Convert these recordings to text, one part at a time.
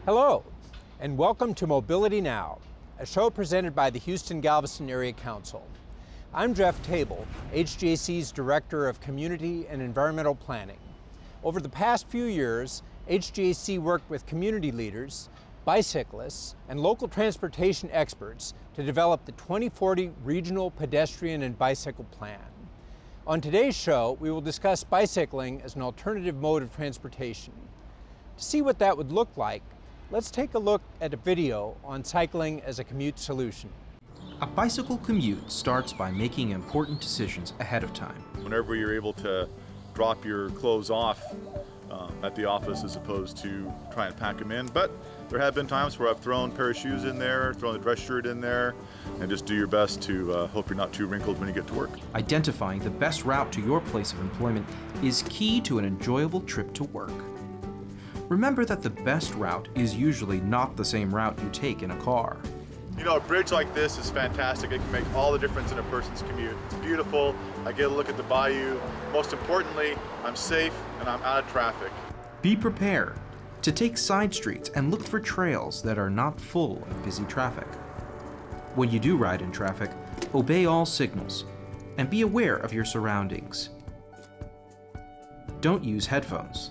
Hello, and welcome to Mobility Now, a show presented by the Houston-Galveston Area Council. I'm Jeff Taebel, H-GAC's Director of Community and Environmental Planning. Over the past few years, H-GAC worked with community leaders, bicyclists, and local transportation experts to develop the 2040 Regional Pedestrian and Bicycle Plan. On today's show, we will discuss bicycling as an alternative mode of transportation. To see what that would look like, let's take a look at a video on cycling as a commute solution. A bicycle commute starts by making important decisions ahead of time. Whenever you're able to drop your clothes off at the office as opposed to try and pack them in. But there have been times where I've thrown a pair of shoes in there, thrown a dress shirt in there, and just do your best to hope you're not too wrinkled when you get to work. Identifying the best route to your place of employment is key to an enjoyable trip to work. Remember that the best route is usually not the same route you take in a car. You know, a bridge like this is fantastic. It can make all the difference in a person's commute. It's beautiful. I get a look at the bayou. Most importantly, I'm safe and I'm out of traffic. Be prepared to take side streets and look for trails that are not full of busy traffic. When you do ride in traffic, obey all signals and be aware of your surroundings. Don't use headphones.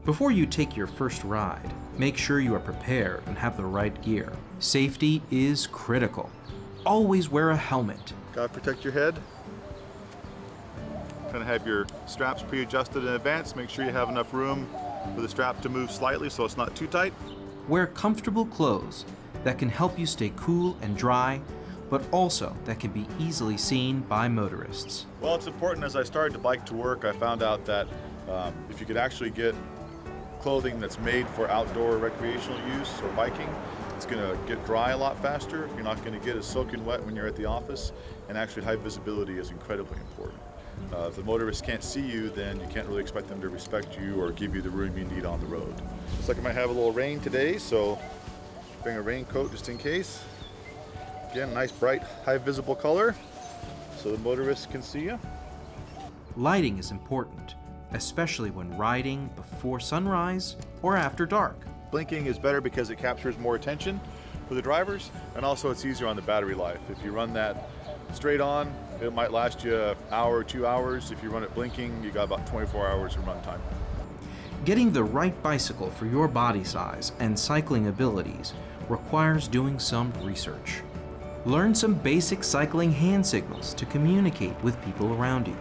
Before you take your first ride, make sure you are prepared and have the right gear. Safety is critical. Always wear a helmet. Gotta protect your head. Kind of have your straps pre-adjusted in advance. Make sure you have enough room for the strap to move slightly so it's not too tight. Wear comfortable clothes that can help you stay cool and dry, but also that can be easily seen by motorists. Well, it's important. As I started to bike to work, I found out that if you could actually get clothing that's made for outdoor recreational use or biking, it's going to get dry a lot faster. You're not going to get as soaking wet when you're at the office, and actually high visibility is incredibly important. If the motorists can't see you, then you can't really expect them to respect you or give you the room you need on the road. Looks like I might have a little rain today, so bring a raincoat just in case. Again, nice bright high visible color so the motorists can see you. Lighting is important, especially when riding before sunrise or after dark. Blinking is better because it captures more attention for the drivers, and also it's easier on the battery life. If you run that straight on, it might last you an hour or 2 hours. If you run it blinking, you got about 24 hours of run time. Getting the right bicycle for your body size and cycling abilities requires doing some research. Learn some basic cycling hand signals to communicate with people around you.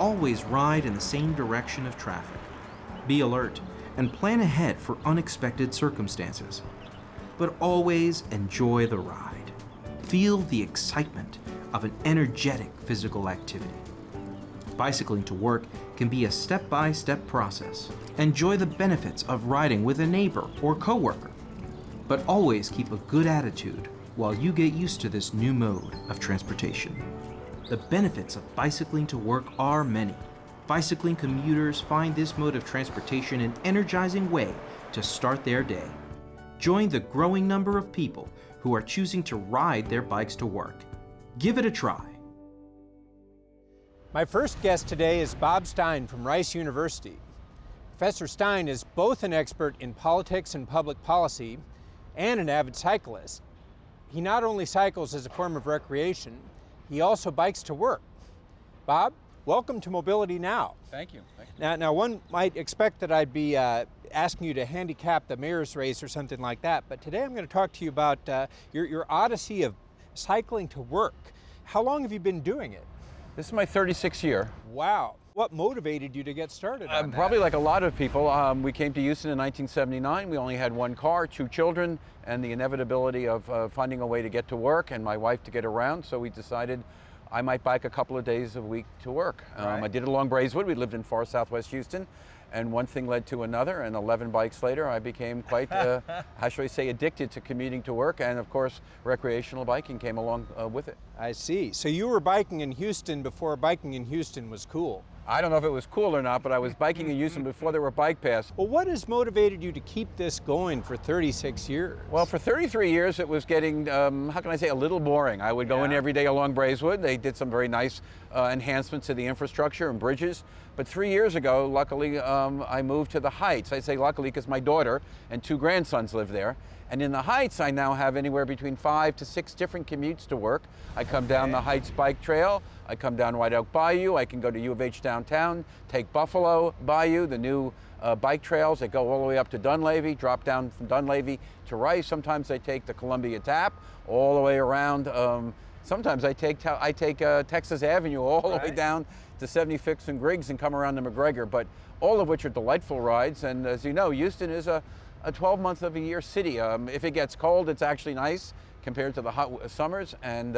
Always ride in the same direction of traffic. Be alert and plan ahead for unexpected circumstances. But always enjoy the ride. Feel the excitement of an energetic physical activity. Bicycling to work can be a step-by-step process. Enjoy the benefits of riding with a neighbor or coworker. But always keep a good attitude while you get used to this new mode of transportation. The benefits of bicycling to work are many. Bicycling commuters find this mode of transportation an energizing way to start their day. Join the growing number of people who are choosing to ride their bikes to work. Give it a try. My first guest today is Bob Stein from Rice University. Professor Stein is both an expert in politics and public policy and an avid cyclist. He not only cycles as a form of recreation, he also bikes to work. Bob, welcome to Mobility Now. Thank you. Thank you. Now one might expect that I'd be asking you to handicap the mayor's race or something like that, but today I'm going to talk to you about your odyssey of cycling to work. How long have you been doing it? This is my 36th year. Wow. What motivated you to get started on that? Probably like a lot of people. We came to Houston in 1979. We only had one car, 2 children, and the inevitability of finding a way to get to work and my wife to get around. So we decided I might bike a couple of days a week to work. Right. I did it along Braeswood. We lived in far southwest Houston. And one thing led to another, and 11 bikes later, I became quite, how should I say, addicted to commuting to work. And of course, recreational biking came along with it. I see. So you were biking in Houston before biking in Houston was cool. I don't know if it was cool or not, but I was biking in Houston before there were bike paths. Well, what has motivated you to keep this going for 36 years? Well, for 33 years, it was getting, how can I say, a little boring. I would go in every day along Braeswood. They did some very nice enhancements to the infrastructure and bridges. But 3 years ago, luckily, I moved to the Heights. I say luckily because my daughter and 2 grandsons live there. And in the Heights, I now have anywhere between 5 to 6 different commutes to work. I come down the Heights bike trail, I come down White Oak Bayou, I can go to U of H downtown, take Buffalo Bayou, the new bike trails that go all the way up to Dunleavy, drop down from Dunleavy to Rice. Sometimes I take the Columbia Tap all the way around. Sometimes I take Texas Avenue all the way down to 75th and Griggs and come around to McGregor, but all of which are delightful rides. And as you know, Houston is a 12-month of a year city. If it gets cold, it's actually nice compared to the hot summers. And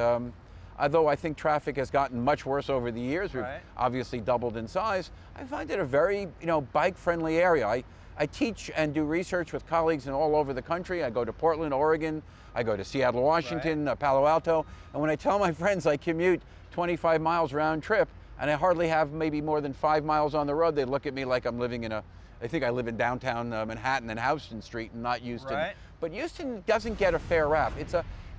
although I think traffic has gotten much worse over the years, we've obviously doubled in size, I find it a very, bike-friendly area. I teach and do research with colleagues in all over the country. I go to Portland, Oregon. I go to Seattle, Washington, Palo Alto. And when I tell my friends I commute 25 miles round trip, and I hardly have maybe more than 5 miles on the road, they look at me like I'm living in I think I live in downtown Manhattan and Houston Street and not Houston. But Houston doesn't get a fair rap.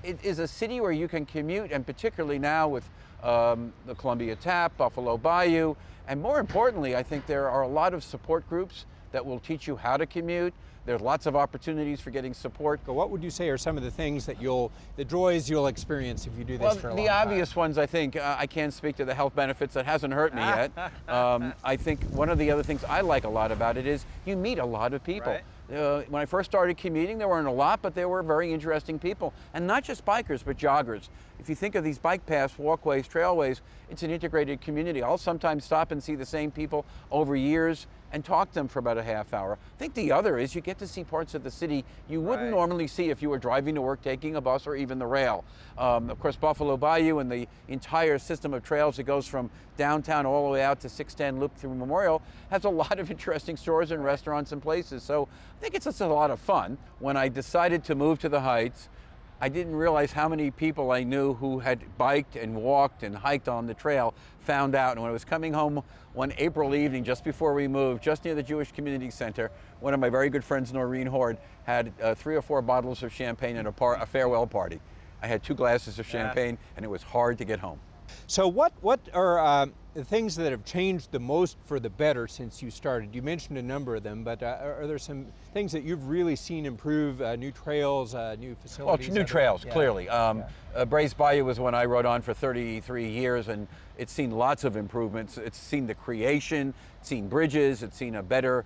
It is a city where you can commute, and particularly now with the Columbia Tap, Buffalo Bayou, and more importantly, I think there are a lot of support groups that will teach you how to commute. There's lots of opportunities for getting support. But what would you say are some of the things that the joys you'll experience if you do this for a long time? The obvious ones, I think, I can't speak to the health benefits. That hasn't hurt me yet. I think one of the other things I like a lot about it is you meet a lot of people. When I first started commuting, there weren't a lot, but there were very interesting people. And not just bikers, but joggers. If you think of these bike paths, walkways, trailways, it's an integrated community. I'll sometimes stop and see the same people over years and talk to them for about a half hour. I think the other is you get to see parts of the city you wouldn't normally see if you were driving to work, taking a bus, or even the rail. Of course, Buffalo Bayou and the entire system of trails that goes from downtown all the way out to 610 Loop through Memorial has a lot of interesting stores and restaurants and places. So I think it's just a lot of fun. When I decided to move to the Heights, I didn't realize how many people I knew who had biked and walked and hiked on the trail found out. And when I was coming home one April evening, just before we moved, just near the Jewish Community Center, one of my very good friends, Noreen Horde, had 3 or 4 bottles of champagne and a farewell party. I had 2 glasses of champagne, and it was hard to get home. So what are the things that have changed the most for the better since you started? You mentioned a number of them, but are there some things that you've really seen improve, new trails, new facilities? Well, new trails, clearly. Braze Bayou was one I rode on for 33 years, and it's seen lots of improvements. It's seen the creation, it's seen bridges, it's seen a better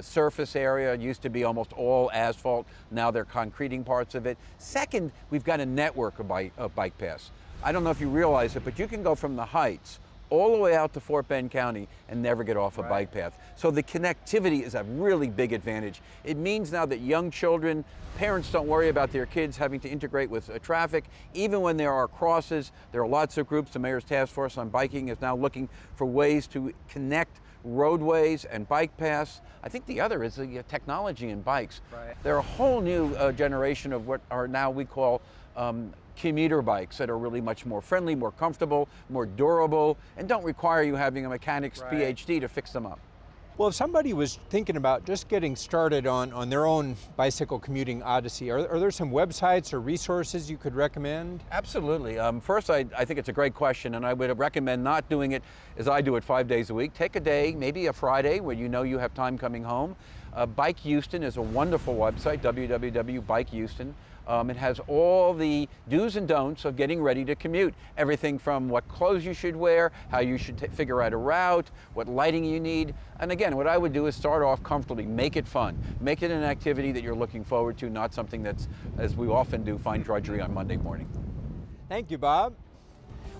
surface area. It used to be almost all asphalt. Now they're concreting parts of it. Second, we've got a network of bike paths. I don't know if you realize it, but you can go from the Heights all the way out to Fort Bend County and never get off a bike path. So the connectivity is a really big advantage. It means now that young children, parents don't worry about their kids having to integrate with traffic. Even when there are crosses, there are lots of groups. The Mayor's Task Force on Biking is now looking for ways to connect roadways and bike paths. I think the other is the technology in bikes. There are a whole new generation of what are now we call commuter bikes that are really much more friendly, more comfortable, more durable, and don't require you having a mechanic's PhD to fix them up. Well, if somebody was thinking about just getting started on their own bicycle commuting odyssey, are there some websites or resources you could recommend? Absolutely. First, I think it's a great question, and I would recommend not doing it as I do it 5 days a week. Take a day, maybe a Friday, where you know you have time coming home. Bike Houston is a wonderful website, www.bikehouston. It has all the do's and don'ts of getting ready to commute. Everything from what clothes you should wear, how you should figure out a route, what lighting you need. And again, what I would do is start off comfortably, make it fun. Make it an activity that you're looking forward to, not something that's, as we often do, find drudgery on Monday morning. Thank you, Bob.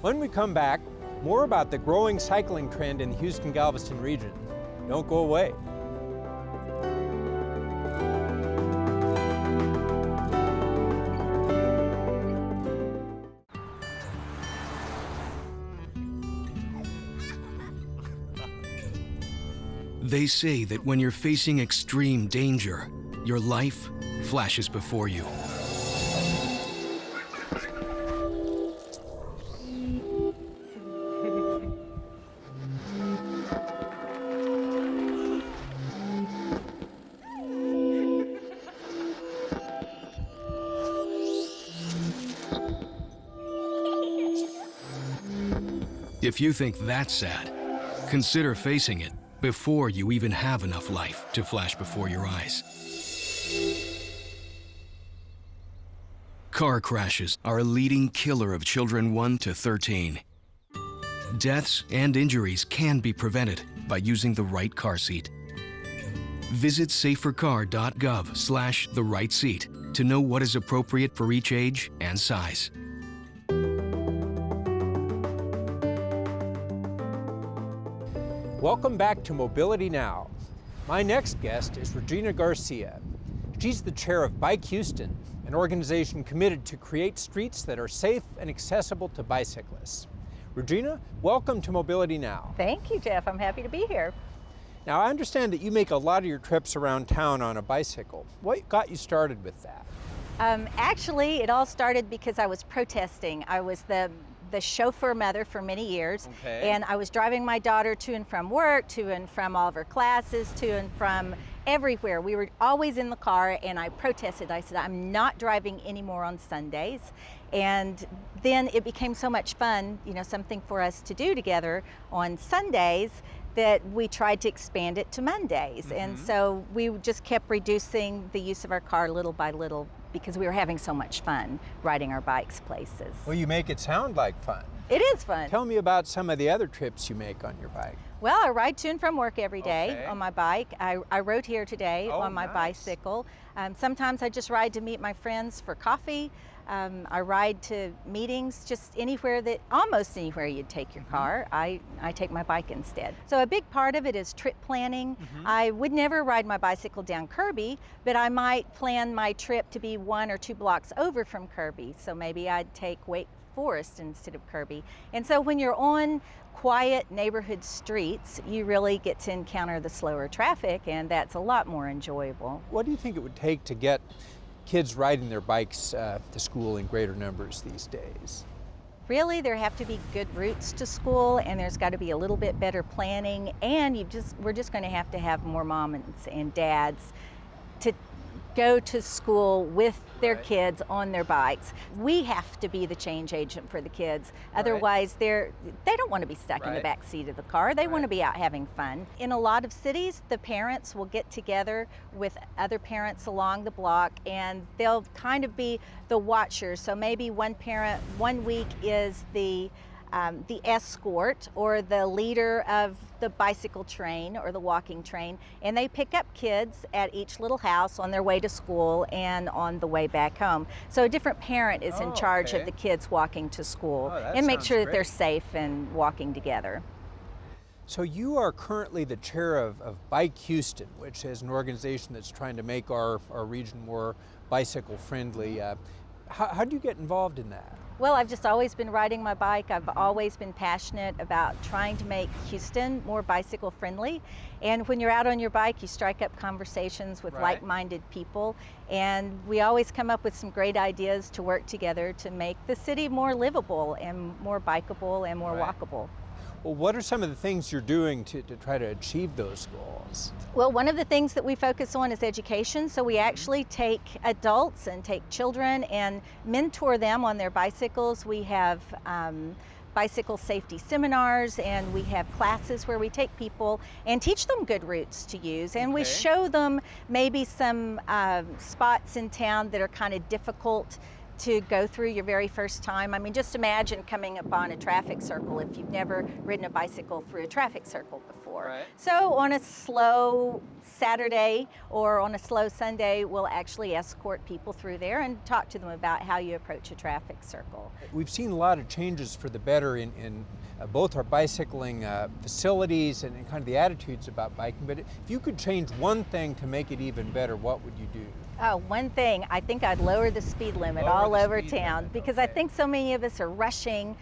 When we come back, more about the growing cycling trend in the Houston-Galveston region. Don't go away. They say that when you're facing extreme danger, your life flashes before you. If you think that's sad, consider facing it before you even have enough life to flash before your eyes. Car crashes are a leading killer of children 1 to 13. Deaths and injuries can be prevented by using the right car seat. Visit safercar.gov/the-right-seat to know what is appropriate for each age and size. Welcome back to Mobility Now. My next guest is Regina Garcia. She's the chair of Bike Houston, an organization committed to create streets that are safe and accessible to bicyclists. Regina, welcome to Mobility Now. Thank you, Jeff. I'm happy to be here. Now, I understand that you make a lot of your trips around town on a bicycle. What got you started with that? Actually, it all started because I was protesting. I was the chauffeur mother for many years, and I was driving my daughter to and from work, to and from all of her classes, to and from everywhere. We were always in the car, and I protested. I said, I'm not driving anymore on Sundays. And then it became so much fun, you know, something for us to do together on Sundays, that we tried to expand it to Mondays. And so we just kept reducing the use of our car little by little, because we were having so much fun riding our bikes places. Well, you make it sound like fun. It is fun. Tell me about some of the other trips you make on your bike. Well, I ride to and from work every day on my bike. I rode here today on my bicycle. Sometimes I just ride to meet my friends for coffee. I ride to meetings, just anywhere almost anywhere you'd take your car. I take my bike instead. So a big part of it is trip planning. I would never ride my bicycle down Kirby, but I might plan my trip to be 1 or 2 blocks over from Kirby. So maybe I'd take Wake Forest instead of Kirby. And so when you're on quiet neighborhood streets, you really get to encounter the slower traffic, and that's a lot more enjoyable. What do you think it would take to get kids riding their bikes to school in greater numbers these days? Really, there have to be good routes to school, and there's got to be a little bit better planning, and we're just going to have more moms and dads to go to school with their kids on their bikes. We have to be the change agent for the kids. Otherwise, they don't want to be stuck in the back seat of the car. They want to be out having fun. In a lot of cities, the parents will get together with other parents along the block, and they'll kind of be the watchers. So maybe one parent one week is the escort or the leader of the bicycle train or the walking train, and they pick up kids at each little house on their way to school and on the way back home. So a different parent is in charge of the kids walking to school and make sure that they're safe and walking together. So you are currently the chair of Bike Houston, which is an organization that's trying to make our region more bicycle friendly. How do you get involved in that? Well, I've just always been riding my bike. I've always been passionate about trying to make Houston more bicycle friendly. And when you're out on your bike, you strike up conversations with like-minded people. And we always come up with some great ideas to work together to make the city more livable and more bikeable and more walkable. Well, what are some of the things you're doing to try to achieve those goals? Well, one of the things that we focus on is education. So we actually take adults and take children and mentor them on their bicycles. We have bicycle safety seminars, and we have classes where we take people and teach them good routes to use. And we show them maybe some spots in town that are kind of difficult to go through your very first time. I mean, just imagine coming upon a traffic circle if you've never ridden a bicycle through a traffic circle before. So on a slow Saturday or on a slow Sunday, we'll actually escort people through there and talk to them about how you approach a traffic circle. We've seen a lot of changes for the better in both our bicycling facilities and kind of the attitudes about biking, but if you could change one thing to make it even better, what would you do? Oh, one thing, I think I'd lower the speed limit all over town, because I think so many of us are rushing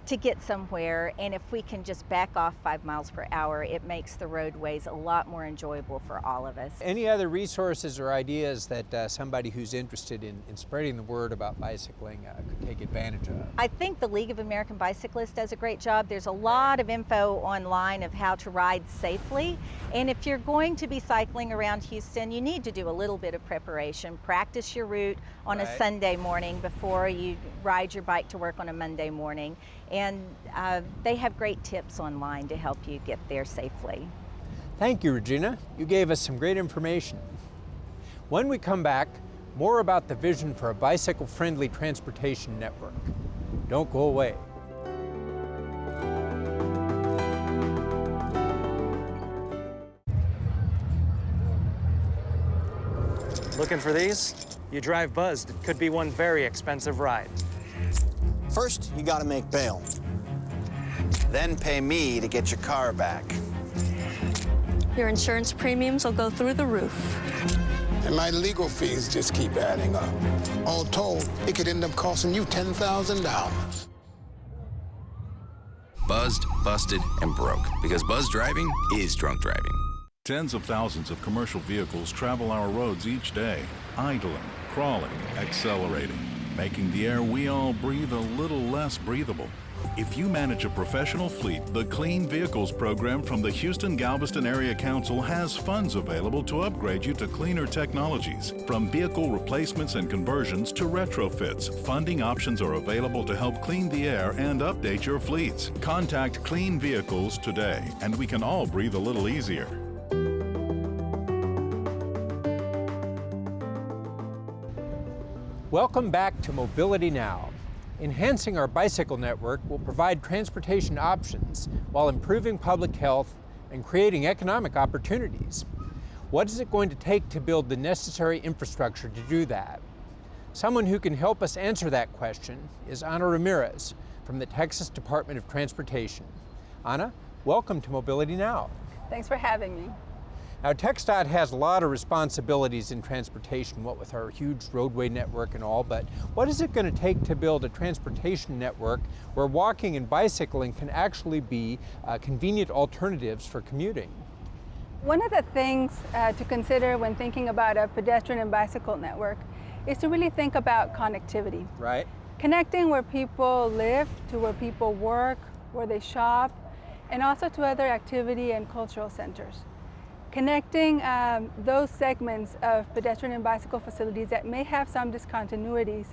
to get somewhere, and if we can just back off 5 miles per hour, it makes the roadways a lot more enjoyable for all of us. Any other resources or ideas that somebody who's interested in spreading the word about bicycling could take advantage of? I think the League of American Bicyclists does a great job. There's a lot of info online of how to ride safely, and if you're going to be cycling around Houston, you need to do a little bit of preparation. Practice your route on a Sunday morning before you ride your bike to work on a Monday morning. and they have great tips online to help you get there safely. Thank you, Regina. You gave us some great information. When we come back, more about the vision for a bicycle-friendly transportation network. Don't go away. Looking for these? You drive buzzed. It could be one very expensive ride. First, you gotta make bail. Then pay me to get your car back. Your insurance premiums will go through the roof. And my legal fees just keep adding up. All told, it could end up costing you $10,000. Buzzed, busted, and broke. Because buzz driving is drunk driving. Tens of thousands of commercial vehicles travel our roads each day, idling, crawling, accelerating, making the air we all breathe a little less breathable. If you manage a professional fleet, the Clean Vehicles program from the Houston-Galveston Area Council has funds available to upgrade you to cleaner technologies. From vehicle replacements and conversions to retrofits, funding options are available to help clean the air and update your fleets. Contact Clean Vehicles today, and we can all breathe a little easier. Welcome back to Mobility Now. Enhancing our bicycle network will provide transportation options while improving public health and creating economic opportunities. What is it going to take to build the necessary infrastructure to do that? Someone who can help us answer that question is Ana Ramirez from the Texas Department of Transportation. Ana, welcome to Mobility Now. Thanks for having me. Now, TxDOT has a lot of responsibilities in transportation, what with our huge roadway network and all, but what is it going to take to build a transportation network where walking and bicycling can actually be convenient alternatives for commuting? One of the things to consider when thinking about a pedestrian and bicycle network is to really think about connectivity. Right. Connecting where people live to where people work, where they shop, and also to other activity and cultural centers. Connecting those segments of pedestrian and bicycle facilities that may have some discontinuities,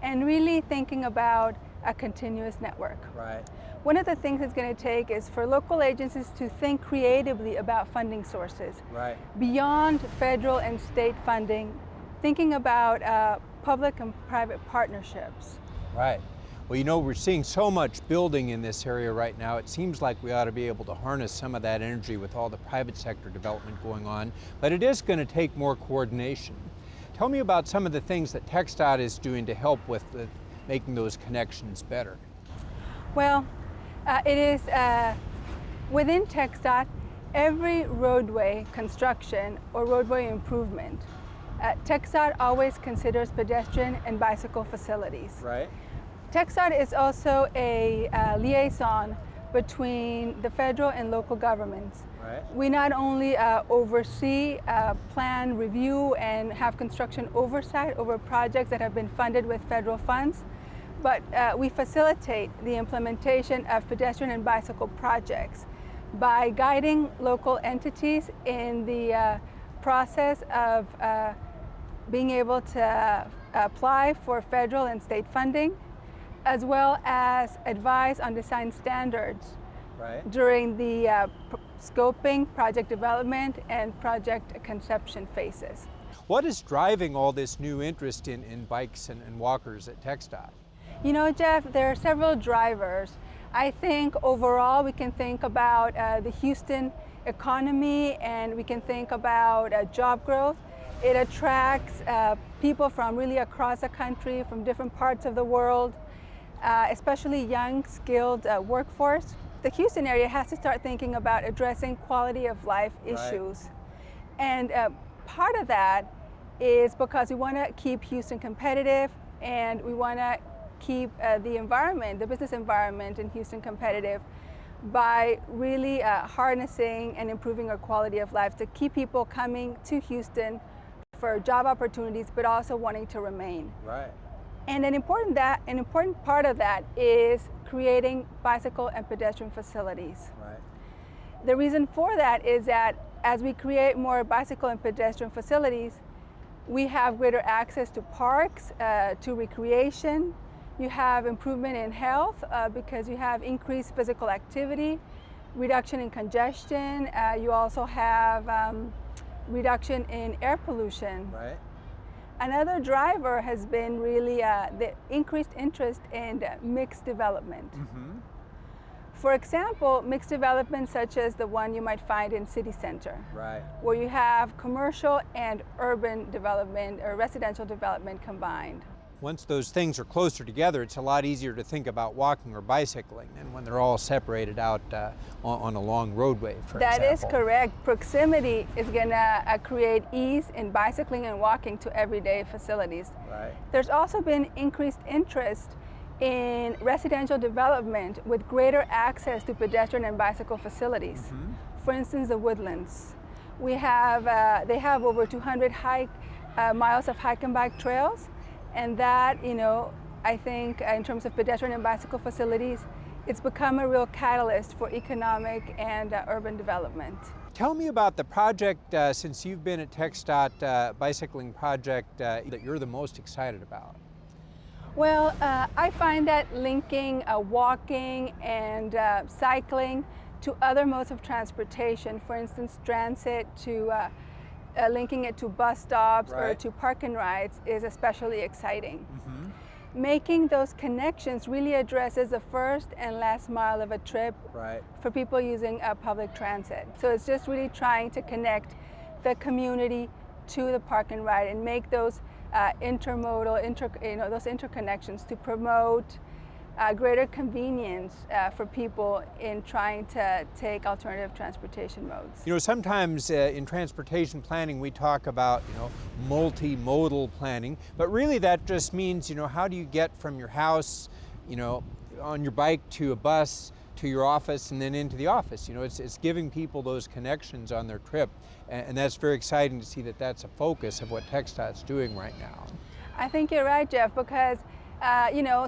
and really thinking about a continuous network. Right. One of the things it's going to take is for local agencies to think creatively about funding sources. Right. Beyond federal and state funding, thinking about public and private partnerships. Right. Well, you know, we're seeing so much building in this area right now. It seems like we ought to be able to harness some of that energy with all the private sector development going on, but it is going to take more coordination. Tell me about some of the things that TxDOT is doing to help with making those connections better. Well, it is within TxDOT, every roadway construction or roadway improvement, TxDOT always considers pedestrian and bicycle facilities. Right. TxDOT is also a liaison between the federal and local governments. Right. We not only oversee, plan, review, and have construction oversight over projects that have been funded with federal funds, but we facilitate the implementation of pedestrian and bicycle projects by guiding local entities in the process of being able to apply for federal and state funding, as well as advise on design standards. Right. During the scoping, project development, and project conception phases. What is driving all this new interest in bikes and walkers at TxDOT? You know, Jeff, there are several drivers. I think overall we can think about the Houston economy, and we can think about job growth. It attracts people from really across the country, from different parts of the world, especially young, skilled workforce. The Houston area has to start thinking about addressing quality of life issues. Right. And part of that is because we want to keep Houston competitive, and we want to keep the environment, the business environment in Houston competitive by really harnessing and improving our quality of life to keep people coming to Houston for job opportunities, but also wanting to remain. Right. And an important part of that is creating bicycle and pedestrian facilities. Right. The reason for that is that as we create more bicycle and pedestrian facilities, we have greater access to parks, to recreation, You have improvement in health because you have increased physical activity, reduction in congestion. You also have reduction in air pollution. Right. Another driver has been really the increased interest in mixed development. Mm-hmm. For example, mixed development such as the one you might find in city center, Right. where you have commercial and urban development or residential development combined. Once those things are closer together, it's a lot easier to think about walking or bicycling than when they're all separated out on a long roadway, for example. That is correct. Proximity is going to create ease in bicycling and walking to everyday facilities. Right. There's also been increased interest in residential development with greater access to pedestrian and bicycle facilities. Mm-hmm. For instance, the Woodlands. They have over 200 miles of hike and bike trails, and that, I think in terms of pedestrian and bicycle facilities, it's become a real catalyst for economic and urban development. Tell me about the project, since you've been at TxDOT, bicycling project that you're the most excited about. Well, I find that linking walking and cycling to other modes of transportation, for instance, transit, to linking it to bus stops or to park and rides, is especially exciting. Mm-hmm. Making those connections really addresses the first and last mile of a trip for people using public transit. So it's just really trying to connect the community to the park and ride and make those intermodal, those interconnections to promote greater convenience for people in trying to take alternative transportation modes. Sometimes in transportation planning we talk about, multimodal planning, but really that just means, how do you get from your house, on your bike to a bus, to your office, and then into the office. It's giving people those connections on their trip, and that's very exciting to see that that's a focus of what TxDOT's doing right now. I think you're right, Jeff, because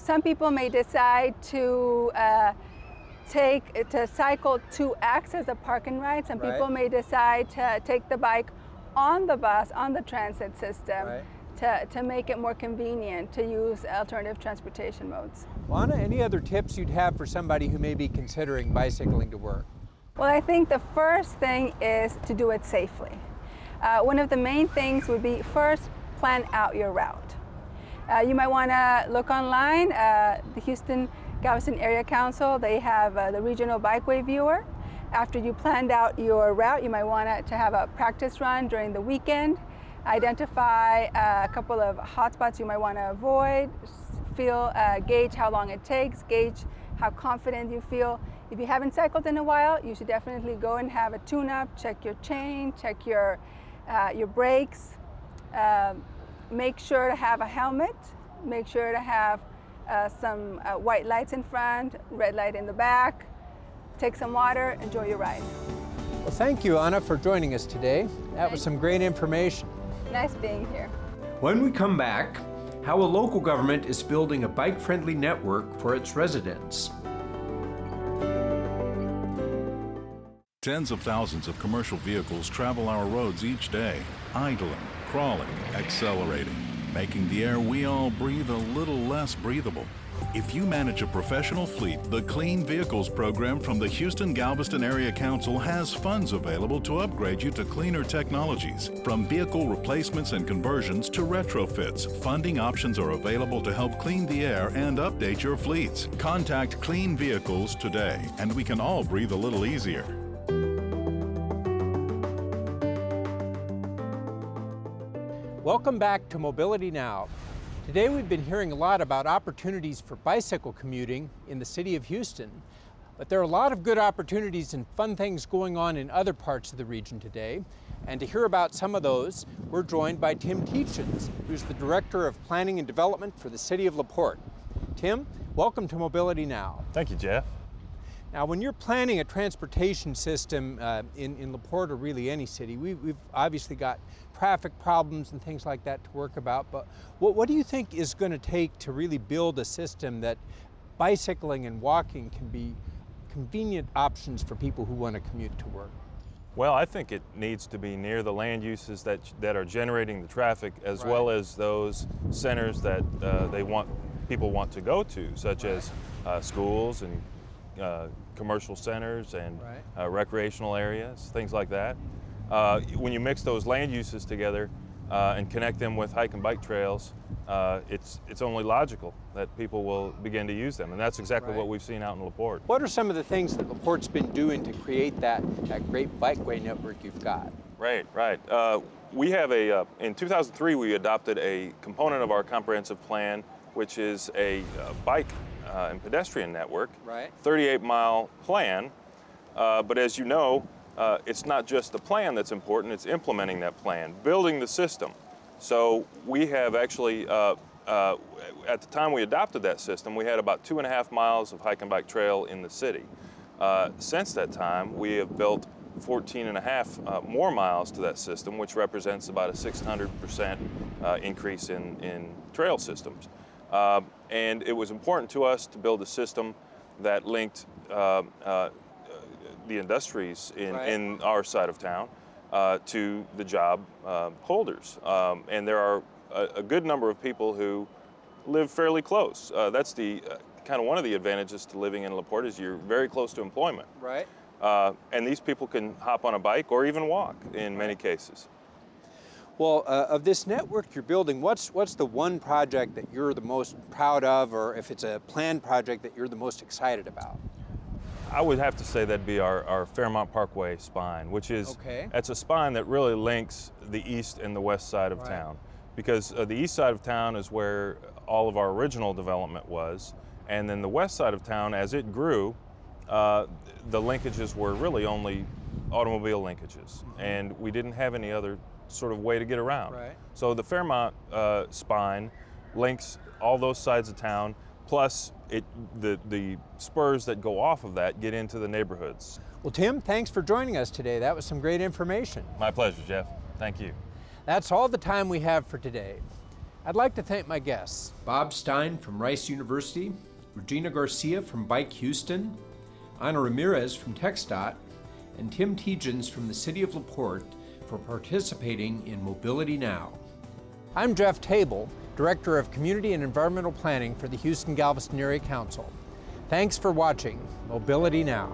some people may decide to cycle to access a park and ride. Some people may decide to take the bike on the bus, on the transit system, to make it more convenient to use alternative transportation modes. Well, Anna, any other tips you'd have for somebody who may be considering bicycling to work? Well, I think the first thing is to do it safely. One of the main things would be first plan out your route. You might want to look online. The Houston-Galveston Area Council, they have the Regional Bikeway Viewer. After you planned out your route, you might want to have a practice run during the weekend. Identify a couple of hotspots you might want to avoid. Gauge how long it takes, gauge how confident you feel. If you haven't cycled in a while, you should definitely go and have a tune-up, check your chain, check your brakes. Make sure to have a helmet, make sure to have some white lights in front, red light in the back. Take some water, enjoy your ride. Well, thank you, Anna, for joining us today. That was some great information. Nice being here. When we come back, how a local government is building a bike-friendly network for its residents. Tens of thousands of commercial vehicles travel our roads each day, idling, crawling, accelerating, making the air we all breathe a little less breathable. If you manage a professional fleet, the Clean Vehicles program from the Houston-Galveston Area Council has funds available to upgrade you to cleaner technologies. From vehicle replacements and conversions to retrofits, funding options are available to help clean the air and update your fleets. Contact Clean Vehicles today, and we can all breathe a little easier. Welcome back to Mobility Now. Today we've been hearing a lot about opportunities for bicycle commuting in the city of Houston, but there are a lot of good opportunities and fun things going on in other parts of the region today. And to hear about some of those, we're joined by Tim Tietjens, who's the Director of Planning and Development for the City of La Porte. Tim, welcome to Mobility Now. Thank you, Jeff. Now, when you're planning a transportation system in La Porte, or really any city, we've obviously got traffic problems and things like that to work about, but what do you think is going to take to really build a system that bicycling and walking can be convenient options for people who want to commute to work? Well, I think it needs to be near the land uses that are generating the traffic, as well as those centers that they want people want to go to, such as schools and commercial centers and recreational areas, things like that. When you mix those land uses together and connect them with hike and bike trails, it's only logical that people will begin to use them, and that's exactly what we've seen out in La Porte. What are some of the things that La Porte's been doing to create that great bikeway network you've got? Right. We have in 2003 we adopted a component of our comprehensive plan, which is a bike and pedestrian network, 38-mile plan, but as you know, it's not just the plan that's important, it's implementing that plan, building the system. So we have actually, at the time we adopted that system, we had about 2.5 miles of hike and bike trail in the city. Since that time, we have built 14.5 more miles to that system, which represents about a 600% increase in trail systems. And it was important to us to build a system that linked the industries in our side of town to the job holders. And there are a good number of people who live fairly close. That's the kind of one of the advantages to living in La Porte is you're very close to employment. And these people can hop on a bike or even walk in many cases. Well, of this network you're building, what's the one project that you're the most proud of, or if it's a planned project that you're the most excited about? I would have to say that'd be our Fairmont Parkway spine, which is, it's a spine that really links the east and the west side of town. Because the east side of town is where all of our original development was, and then the west side of town, as it grew, the linkages were really only automobile linkages, and we didn't have any other sort of way to get around. So the Fairmont spine links all those sides of town, plus the spurs that go off of that get into the neighborhoods. Well, Tim, thanks for joining us today. That was some great information. My pleasure, Jeff. Thank you. That's all the time we have for today. I'd like to thank my guests, Bob Stein from Rice University, Regina Garcia from Bike Houston, Ana Ramirez from TxDOT, and Tim Tietjens from the City of La Porte for participating in Mobility Now. I'm Jeff Taebel, Director of Community and Environmental Planning for the Houston-Galveston Area Council. Thanks for watching Mobility Now.